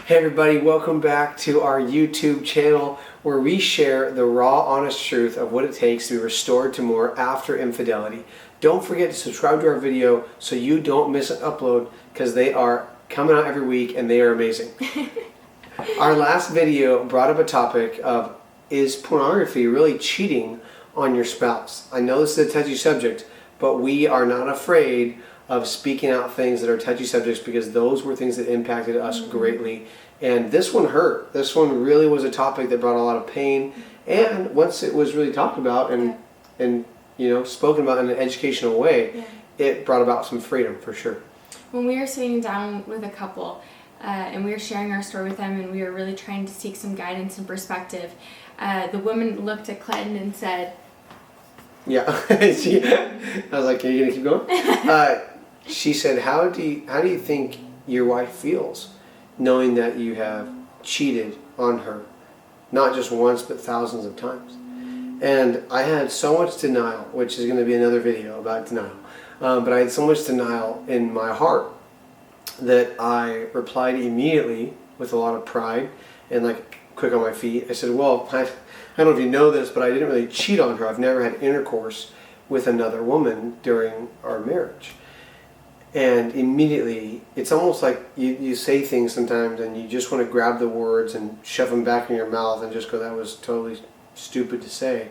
Hey everybody, welcome back to our YouTube channel where we share the raw, honest truth of what it takes to be restored to more after infidelity. Don't forget to subscribe to our video so you don't miss an upload because they are coming out every week and they are amazing. Our last video brought up a topic of, is pornography really cheating on your spouse? I know this is a touchy subject, but we are not afraid of speaking out things that are touchy subjects because those were things that impacted us greatly. And this one hurt. This one really was a topic that brought a lot of pain. And once it was really talked about and you know, spoken about in an educational way, it brought about some freedom for sure. When we were sitting down with a couple and we were sharing our story with them and we were really trying to seek some guidance and perspective, the woman looked at Clinton and said, I was like, are you going to keep going? She said, how do you think your wife feels knowing that you have cheated on her, not just once but thousands of times? And I had so much denial, which is going to be another video about denial, but I had so much denial in my heart that I replied immediately with a lot of pride and like quick on my feet. I said, well, I don't know if you know this, but I didn't really cheat on her. I've never had intercourse with another woman during our marriage. And immediately, it's almost like you say things sometimes and you just want to grab the words and shove them back in your mouth and just go, that was totally stupid to say.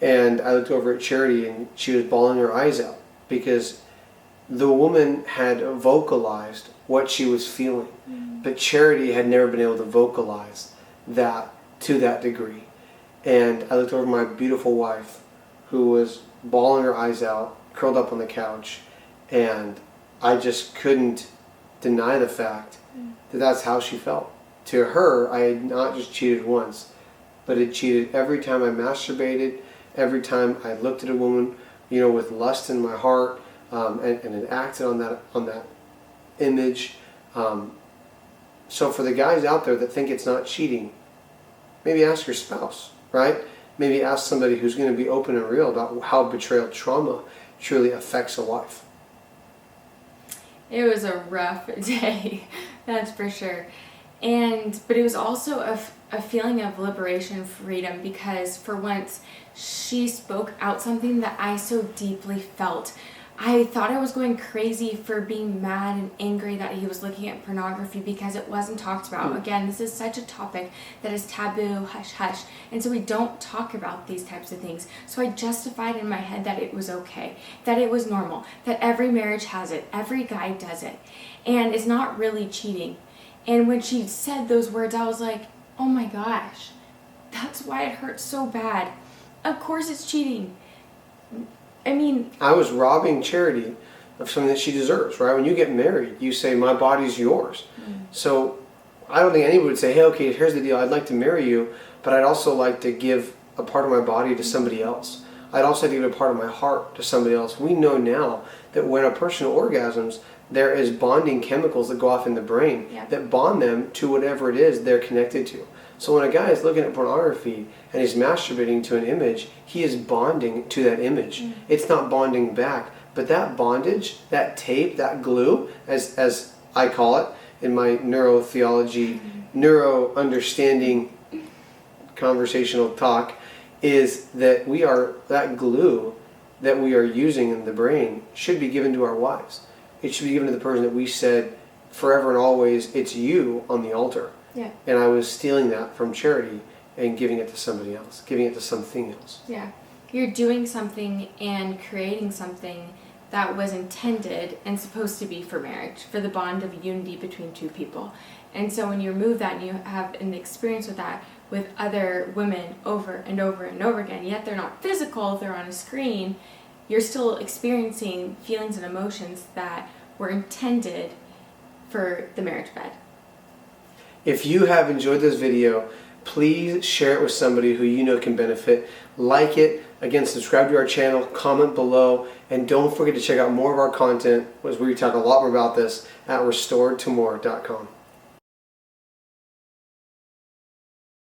And I looked over at Charity and she was bawling her eyes out because the woman had vocalized what she was feeling. But Charity had never been able to vocalize that to that degree. And I looked over at my beautiful wife who was bawling her eyes out, curled up on the couch, and I just couldn't deny the fact that that's how she felt. To her, I had not just cheated once, but had cheated every time I masturbated, every time I looked at a woman, you know, with lust in my heart, and had acted on that image. So for the guys out there that think it's not cheating, maybe ask your spouse, right? Maybe ask somebody who's going to be open and real about how betrayal trauma truly affects a wife. it was a rough day, that's for sure. But it was also a feeling of liberation, freedom, because for once she spoke out something that I so deeply felt. I thought I was going crazy for being mad and angry that he was looking at pornography because it wasn't talked about. Again, this is such a topic that is taboo, hush hush, and so we don't talk about these types of things. So I justified in my head that it was okay, that it was normal, that every marriage has it, every guy does it, and it's not really cheating. And when she said those words, I was like, oh my gosh, that's why it hurts so bad. Of course it's cheating. I mean, I was robbing Charity of something that she deserves, right? When you get married, you say, my body's yours. So I don't think anyone would say, hey, okay, here's the deal. I'd like to marry you, but I'd also like to give a part of my body to somebody else. I'd also like to give a part of my heart to somebody else. We know now that when a person orgasms, there is bonding chemicals that go off in the brain that bond them to whatever it is they're connected to. So when a guy is looking at pornography and he's masturbating to an image, he is bonding to that image. It's not bonding back, but that bondage, that tape, that glue, as I call it in my neurotheology, neuro-understanding conversational talk, is that that glue that we are using in the brain should be given to our wives. It should be given to the person that we said forever and always, it's you on the altar. yeah. And I was stealing that from Charity and giving it to somebody else, giving it to something else. Yeah. You're doing something and creating something that was intended and supposed to be for marriage, for the bond of unity between two people. And so when you remove that and you have an experience with that with other women over and over and over again, yet they're not physical, they're on a screen, you're still experiencing feelings and emotions that were intended for the marriage bed. If you have enjoyed this video, please share it with somebody who you know can benefit. Like it. Again, subscribe to our channel, comment below, and don't forget to check out more of our content, as we talk a lot more about this, at restoredtomore.com.